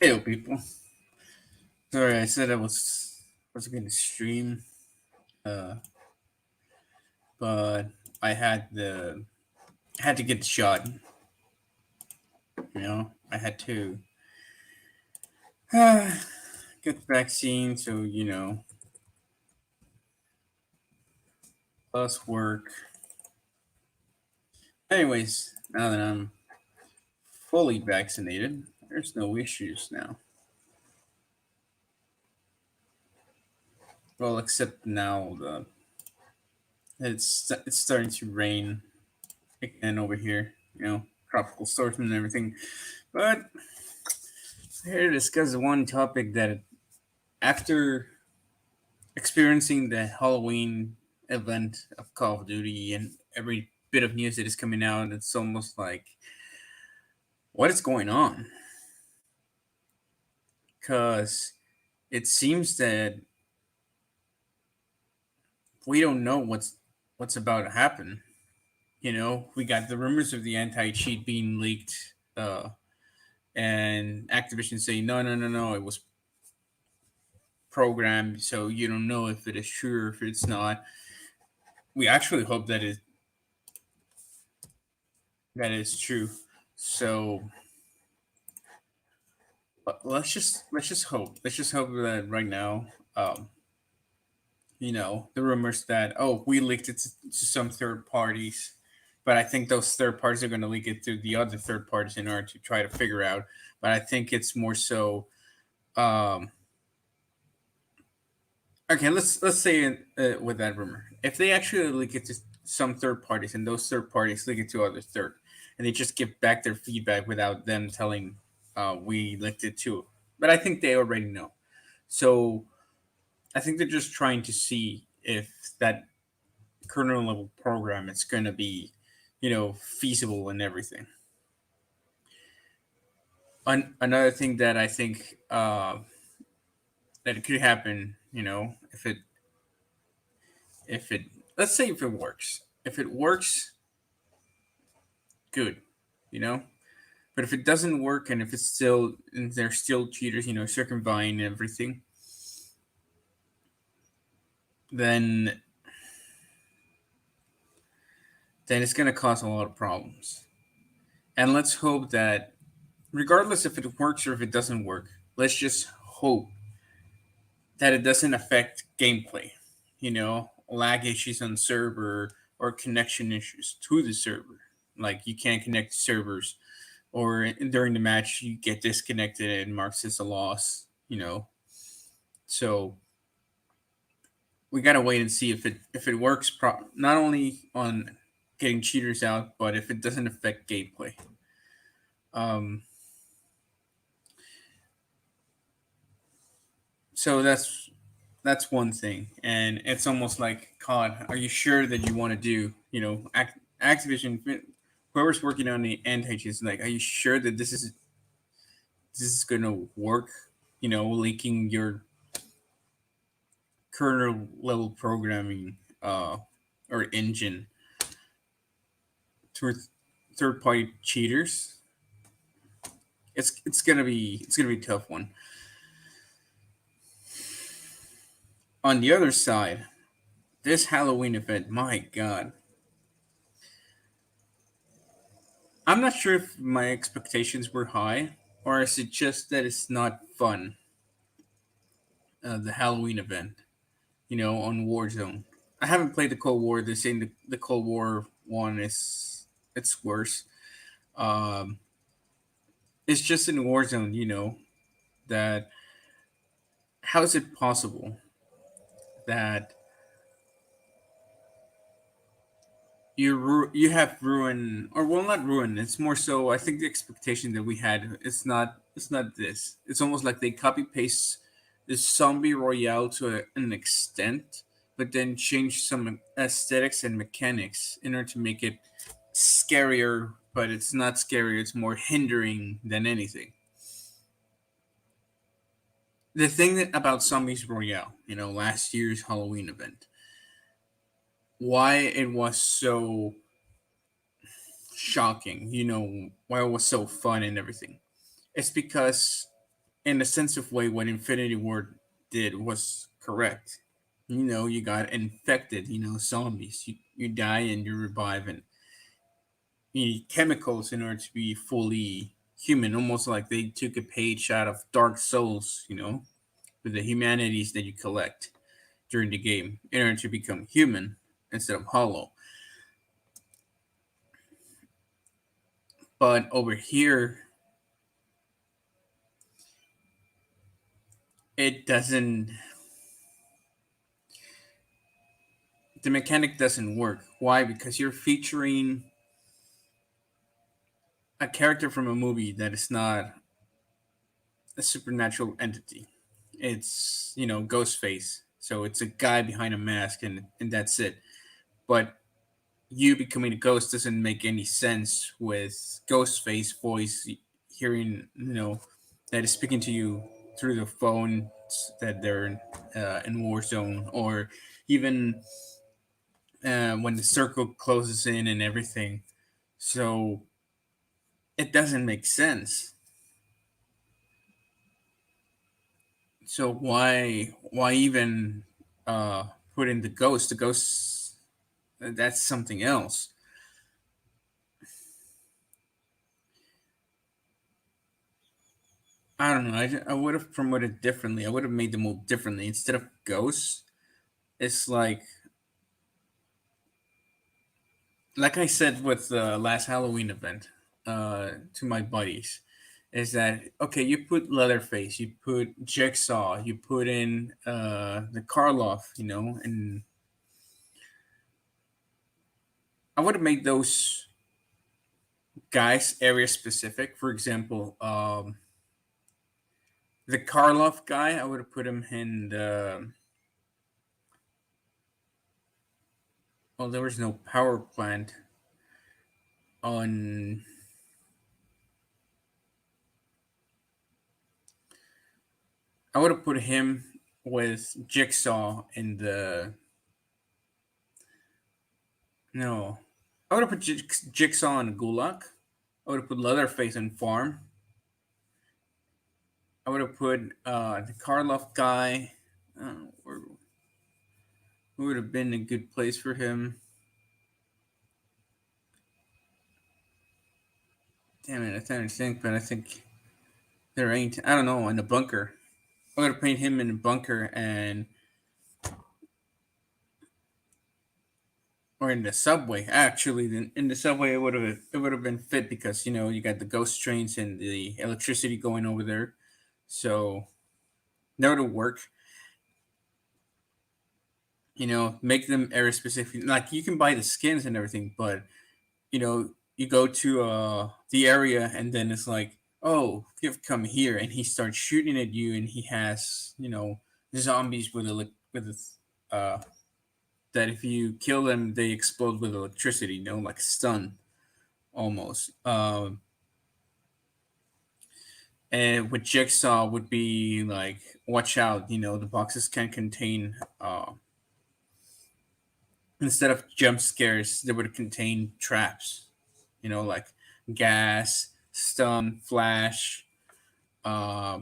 Hey, people. Sorry, I said I was going to stream, uh, but I had to get the shot. I had to get the vaccine. So plus work. Anyways, now that I'm fully vaccinated, there's no issues now. Well, except now it's starting to rain again over here. Tropical storms and everything. But here to discuss one topic that after experiencing the Halloween event of Call of Duty and every bit of news that is coming out, it's almost like, what is going on? Because it seems that we don't know what's about to happen. We got the rumors of the anti-cheat being leaked, and Activision saying no, no, no, no, it was programmed, so you don't know if it is true or if it's not. We actually hope that is true. So but let's just hope. Let's just hope that right now, um, the rumors that we leaked it to some third parties, but I think those third parties are going to leak it to the other third parties in order to try to figure out. But I think it's more so. Um, okay, let's say with that rumor, if they actually leak it to some third parties and those third parties leak it to other third, and they just give back their feedback without them telling, we leaked it too. But I think they already know. So I think they're just trying to see if that kernel level program is going to be, feasible and everything. Another thing that I think that it could happen, if it, let's say if it works, good, you know. But if it doesn't work, and if it's still, and there's still cheaters, circumventing everything, then it's going to cause a lot of problems. And let's hope that regardless if it works or if it doesn't work, let's just hope that it doesn't affect gameplay. Lag issues on server or connection issues to the server. Like you can't connect to servers, or during the match you get disconnected and marks as a loss. So we gotta wait and see if it works. Not only on getting cheaters out, but if it doesn't affect gameplay. Um, so that's one thing, and it's almost like COD. Are you sure that you want to do? Activision, whoever's working on the anti-cheat is like, are you sure that this is going to work? Leaking your kernel level programming or engine to third party cheaters. It's gonna be a tough one. On the other side, this Halloween event, my God, I'm not sure if my expectations were high, or is it just that it's not fun. The Halloween event, on Warzone. I haven't played the Cold War. They're saying the Cold War one it's worse. Um, it's just in Warzone, that how is it possible that you have ruin, or well, not ruin, it's more so I think the expectation that we had, it's not this. It's almost like they copy paste this zombie royale to an extent, but then change some aesthetics and mechanics in order to make it scarier, but it's not scary, it's more hindering than anything. The thing about zombies royale, last year's Halloween event, why it was so shocking, why it was so fun and everything. It's because in a sense of way, what Infinity Ward did was correct. You got infected, zombies. You die and you revive, and you need chemicals in order to be fully human, almost like they took a page out of Dark Souls, with the humanities that you collect during the game in order to become human instead of hollow. But over here, it doesn't, the mechanic doesn't work. Why? Because you're featuring a character from a movie that is not a supernatural entity. It's, Ghostface. So it's a guy behind a mask, and that's it. But you becoming a ghost doesn't make any sense with Ghostface voice hearing, that is speaking to you through the phone that they're in Warzone, or even when the circle closes in and everything. So it doesn't make sense. So why even put in the ghost? The ghost, that's something else. I don't know. I would have promoted differently. I would have made the move differently. Instead of ghosts, it's like I said with the last Halloween event to my buddies, is that okay? You put Leatherface, you put Jigsaw, you put in the Karloff, and I would have made those guys area specific. For example, the Karloff guy, I would have put him in the. Well, there was no power plant on. I would have put him with Jigsaw in the. No. I would have put Jigsaw in Gulag. I would have put Leatherface in Farm. I would have put the Karloff guy. Where would have been a good place for him? Damn it, I can't think, but I think there ain't. I don't know, in the bunker. I'm gonna paint him in a bunker and or in the subway. Actually, in the subway it would have been fit because you got the ghost trains and the electricity going over there, so that would work. Make them area specific. Like you can buy the skins and everything, but you go to the area and then it's like, oh, you've come here, and he starts shooting at you, and he has zombies uh that if you kill them they explode with electricity, like stun almost. And with Jigsaw would be like, watch out, the boxes can contain instead of jump scares, they would contain traps, like gas, stun, flash, uh,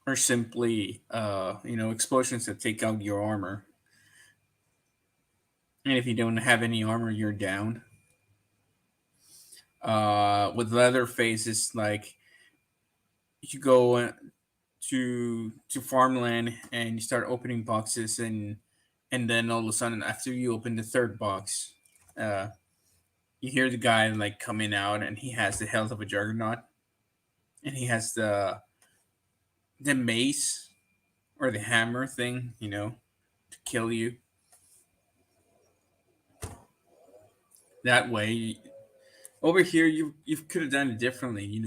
or simply explosions that take out your armor. And if you don't have any armor, you're down. With Leatherface, it's like you go to farmland and you start opening boxes, and then all of a sudden after you open the third box, uh, you hear the guy like coming out, and he has the health of a juggernaut, and he has the mace or the hammer thing, to kill you. That way, over here you could have done it differently,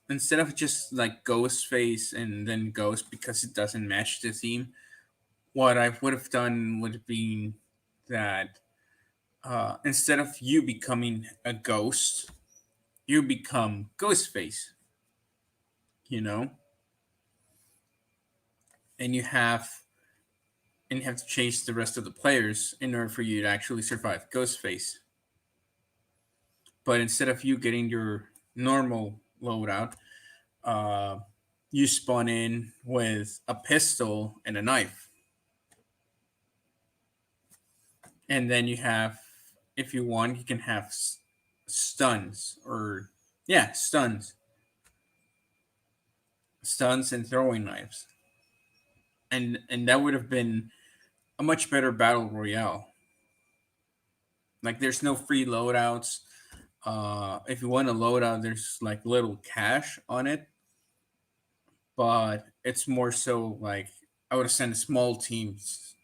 instead of just like ghost face and then ghost because it doesn't match the theme. What I would have done would have been that instead of you becoming a ghost, you become Ghostface, you know, and you have to chase the rest of the players in order for you to actually survive Ghostface. but instead of you getting your normal loadout, uh, you spawn in with a pistol and a knife, and then you have, if you want, you can have stuns or yeah, stuns and throwing knives, and that would have been a much better battle royale. Like there's no free loadouts. If you want a loadout, there's like little cash on it, but it's more so like I would have sent small teams,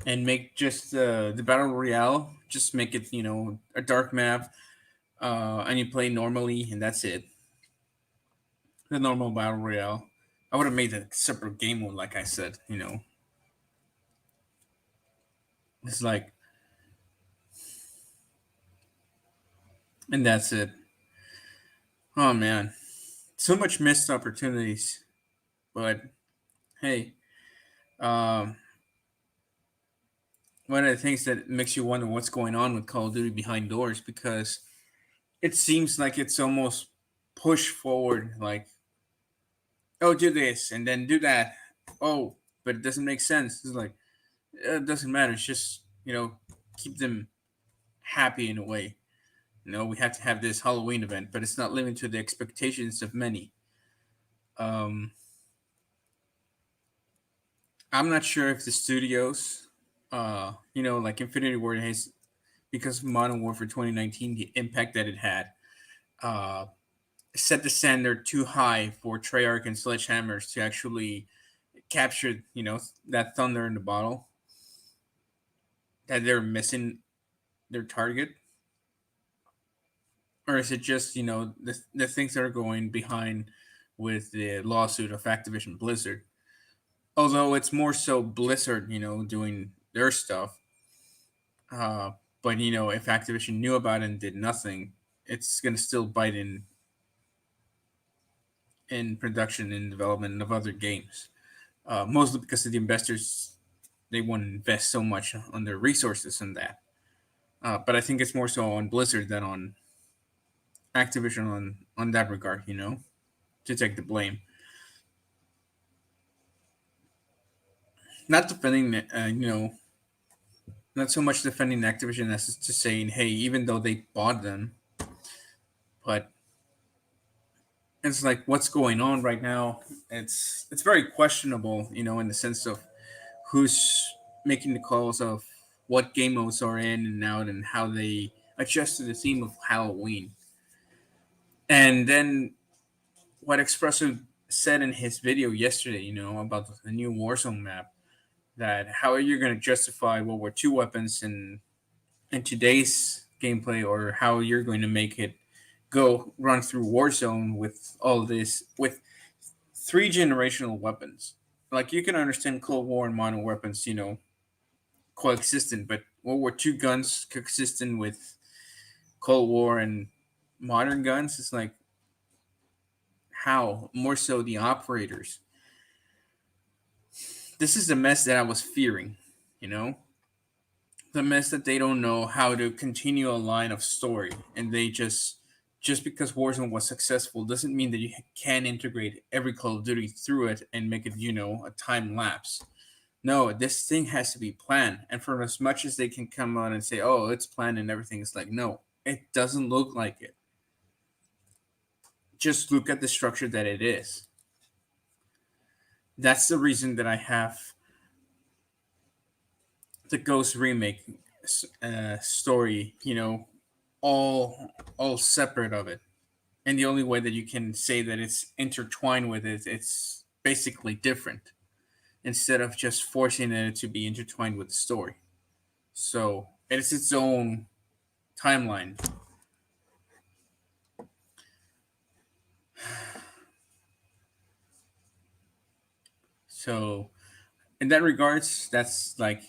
and make just the battle royale. Just make it, a dark map, and you play normally, and that's it. The normal battle royale. I would have made a separate game mode, like I said. It's like, and that's it. Oh man, so much missed opportunities. But hey, um, one of the things that makes you wonder what's going on with Call of Duty behind doors, because it seems like it's almost pushed forward, like, oh, do this and then do that. Oh, but it doesn't make sense. It's like, it doesn't matter. It's just, keep them happy in a way. We have to have this Halloween event, but it's not living to the expectations of many. Um, I'm not sure if the studios, like Infinity Ward has, because of Modern Warfare 2019, the impact that it had, uh, set the standard too high for Treyarch and Sledgehammers to actually capture, that thunder in the bottle, that they're missing their target, or is it just, the things that are going behind with the lawsuit of Activision Blizzard? Although it's more so Blizzard, doing their stuff. Uh, but if Activision knew about it and did nothing, it's gonna still bite in production and development of other games. Mostly because of the investors, they want to invest so much on their resources in that. But I think it's more so on Blizzard than on Activision on that regard. To take the blame. Not defending, not so much defending Activision as just saying, hey, even though they bought them, but it's like what's going on right now. It's very questionable, in the sense of who's making the calls of what game modes are in and out and how they adjust to the theme of Halloween. And then what Expresso said in his video yesterday, about the new Warzone map, that how are you going to justify World War II weapons in today's gameplay, or how you're going to make it go run through Warzone with all this, with three generational weapons. Like you can understand Cold War and modern weapons, coexistent, but World War II guns coexistent with Cold War and modern guns, it's like how more so the operators. This is the mess that I was fearing, you know, the mess that they don't know how to continue a line of story, and they just because Warzone was successful doesn't mean that you can integrate every Call of Duty through it and make it, a time lapse. No, this thing has to be planned. And for as much as they can come on and say, oh, it's planned and everything, it's like, no, it doesn't look like it. Just look at the structure that it is. That's the reason that I have the Ghost remake story, all separate of it. And the only way that you can say that it's intertwined with it, it's basically different instead of just forcing it to be intertwined with the story. So it's its own timeline. So in that regards, that's like,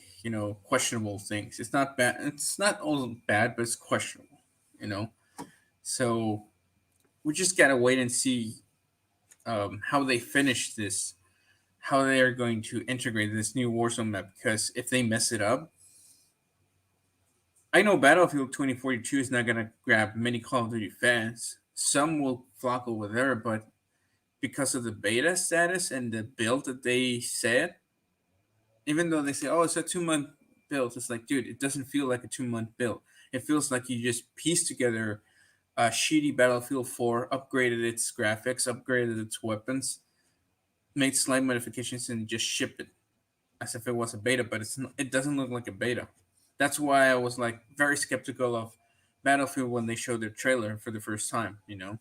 questionable things. It's not bad. It's not all bad, but it's questionable. You know. So we just gotta wait and see how they finish this, how they are going to integrate this new Warzone map. Because if they mess it up, I know Battlefield 2042 is not gonna grab many Call of Duty fans. Some will flock over there, but because of the beta status and the build that they said, even though they say, "Oh, it's a 2 month build," it's like, dude, it doesn't feel like a 2 month build. It feels like you just pieced together a shitty Battlefield 4, upgraded its graphics, upgraded its weapons, made slight modifications, and just shipped it as if it was a beta. But it doesn't look like a beta. That's why I was like very skeptical of Battlefield when they showed their trailer for the first time. I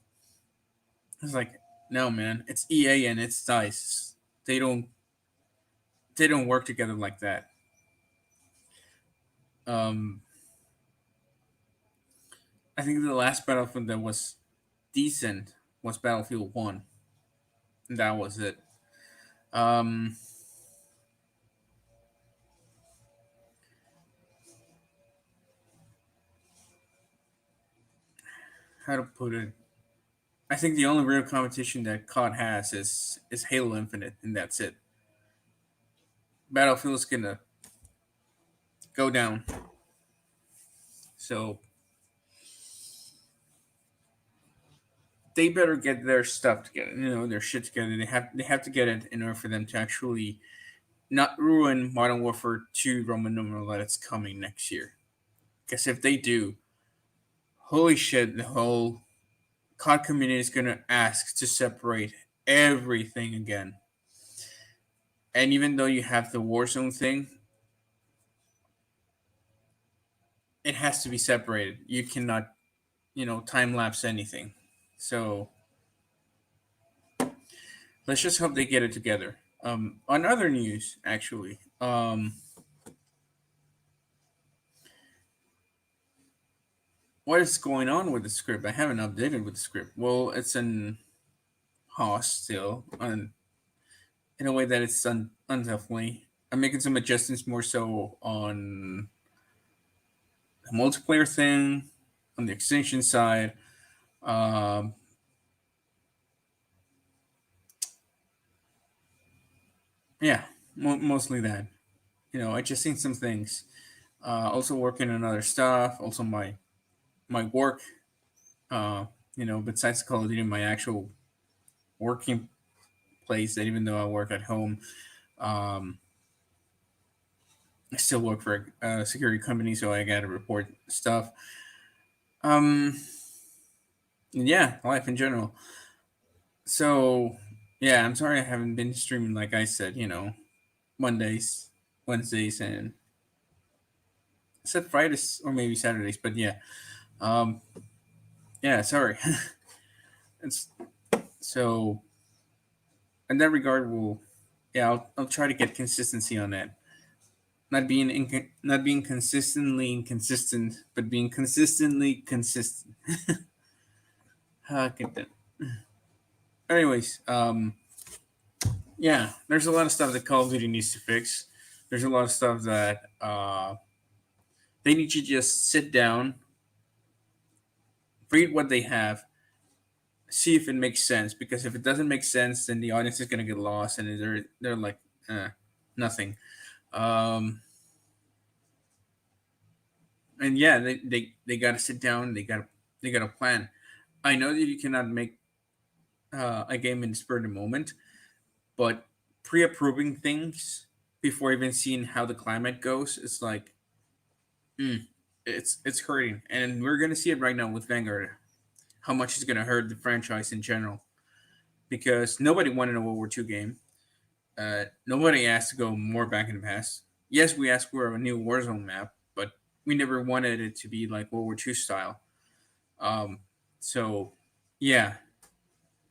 was like, no, man, it's EA and it's Dice. They don't they don't work together like that. Um, I think the last Battlefield that was decent was Battlefield One, and that was it. Um, how to put it? I think the only real competition that COD has is Halo Infinite, and that's it. Battlefield's gonna go down, so they better get their stuff together. Their shit together. They have to get it in order for them to actually not ruin Modern Warfare 2 Roman numeral that it's coming next year. Because if they do, holy shit, the whole COD community is gonna ask to separate everything again. And even though you have the Warzone thing, it has to be separated. You cannot, time lapse anything. So let's just hope they get it together. On other news, actually, what is going on with the script? I haven't updated with the script. Well, it's in Haas still, in a way that it's undefinitely. I'm making some adjustments more so on the multiplayer thing, on the extension side. Um, yeah, mostly that. I just seen some things. Also working on other stuff. Also my work. Uh, besides Call of Duty, my actual working place. That even though I work at home, um, I still work for a security company, so I got to report stuff. Um, yeah, life in general. So, yeah, I'm sorry I haven't been streaming like I said. Mondays, Wednesdays, and I said Fridays or maybe Saturdays, but yeah, um, yeah, sorry. it's so in that regard, yeah, I'll try to get consistency on that. Not being consistently inconsistent, but being consistently consistent. Get that. Anyways, yeah, there's a lot of stuff that Call of Duty needs to fix. There's a lot of stuff that they need to just sit down, read what they have, see if it makes sense. Because if it doesn't make sense, then the audience is gonna get lost, and they're like, nothing. Um, and yeah, they gotta sit down. They gotta plan. I know that you cannot make a game in the spur of the moment, but pre-approving things before even seeing how the climate goes, it's like, mm, it's hurting, and we're gonna see it right now with Vanguard. How much it's gonna hurt the franchise in general, because nobody wanted a World War II game. Nobody asked to go more back in the past. Yes, we asked for a new Warzone map, but we never wanted it to be like World War II style. Um, so, yeah,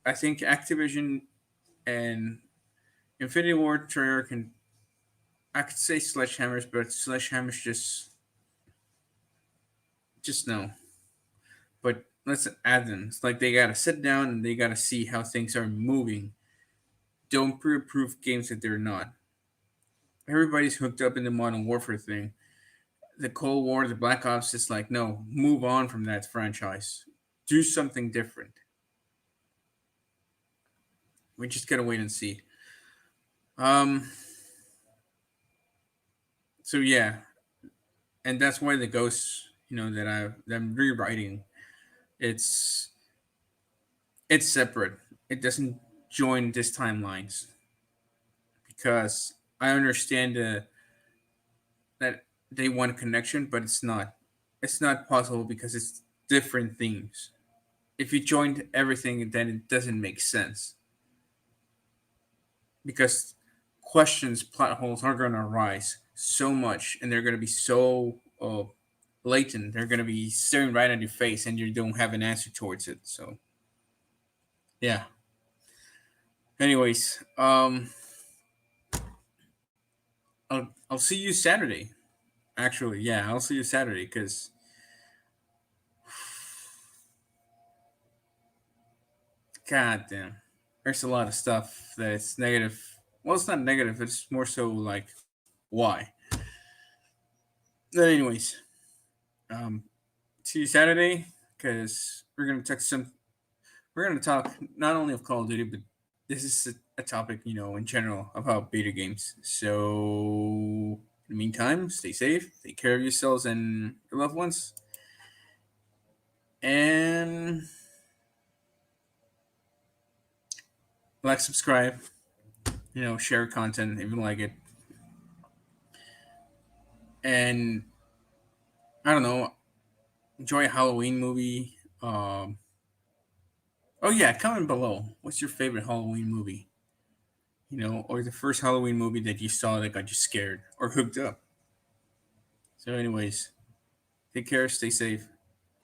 I think Activision and Infinity Ward Treyarch can. I could say sledgehammers, but sledgehammers just no. But let's add them. It's like they gotta sit down and they gotta see how things are moving. Don't pre-approve games that they're not. Everybody's hooked up in the Modern Warfare thing. The Cold War, the Black Ops, it's like, no, move on from that franchise. Do something different. We just gotta wait and see. Um, so yeah, and that's why the Ghost that I'm rewriting. It's it's separate. It doesn't join these timelines because I understand that they want connection, but it's not. It's not possible because it's different themes. If you joined everything, then it doesn't make sense because questions, plot holes are going to arise so much, and they're going to be so latent. They're going to be staring right at your face, and you don't have an answer towards it. So yeah. Anyways, I'll see you Saturday. Actually, yeah, I'll see you Saturday because god damn, there's a lot of stuff that's negative. Well, it's not negative. It's more so like why. But anyways, um, see you Saturday because we're gonna talk not only of Call of Duty, but this is a topic in general about video games. So in the meantime, stay safe, take care of yourselves and your loved ones, and like, subscribe, share content if you like it, and I don't know, enjoy a Halloween movie. Oh yeah, comment below. What's your favorite Halloween movie? Or the first Halloween movie that you saw that got you scared or hooked up. So, anyways, take care, stay safe.